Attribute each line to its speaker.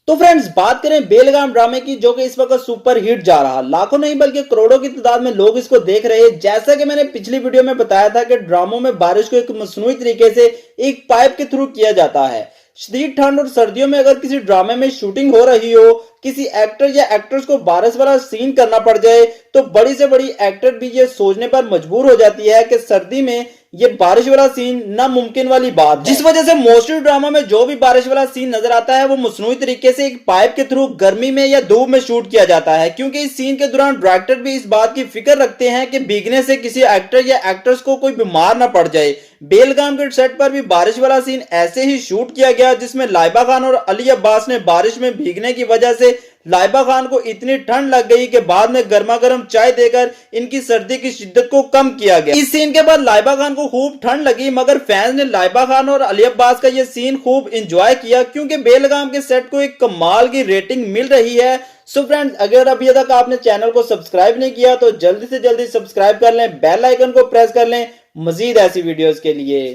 Speaker 1: तो फ्रेंड्स बात करें बेलगाम ड्रामे की, जो कि इस वक्त सुपर हिट जा रहा, लाखों नहीं बल्कि करोड़ों की तादाद में लोग इसको देख रहे हैं। जैसा कि मैंने पिछली वीडियो में बताया था कि ड्रामों में बारिश को एक मसनूई तरीके से एक पाइप के थ्रू किया जाता है। शदीद ठंड और सर्दियों में अगर किसी ड्रामे में शूटिंग हो रही हो, किसी एक्टर या एक्ट्रेस को बारिश वाला सीन करना पड़ जाए, तो बड़ी से बड़ी एक्टर भी ये सोचने पर मजबूर हो जाती है कि सर्दी में ये बारिश वाला सीन नामुमकिन वाली बात है। जिस वजह से मोस्टली ड्रामा में जो भी बारिश वाला सीन नजर आता है वो मसनूई तरीके से एक पाइप के थ्रू गर्मी में या धूप में शूट किया जाता है, क्योंकि इस सीन के दौरान डायरेक्टर भी इस बात की फिक्र रखते हैं कि भीगने से किसी एक्टर या एक्ट्रेस को कोई बीमार ना पड़ जाए। बेलगाम के सेट पर भी बारिश वाला सीन ऐसे ही शूट किया गया, जिसमें लाइबा खान और अली अब्बास ने बारिश में भीगने की वजह से लाइबा खान को इतनी ठंड लग गई कि बाद में गर्मा गर्म चाय देकर इनकी सर्दी की शिद्दत को कम किया गया। इस सीन के बाद लाइबा खान को खूब ठंड लगी, मगर फैंस ने लाइबा खान और अली अब्बास का यह सीन खूब एंजॉय किया, क्योंकि बेलगाम के सेट को एक कमाल की रेटिंग मिल रही है। सो फ्रेंड्स, अगर अभी तक आपने चैनल को सब्सक्राइब नहीं किया तो जल्दी से जल्दी सब्सक्राइब कर लें, बेल आइकन को प्रेस कर लें मजीद ऐसी वीडियोस के लिए।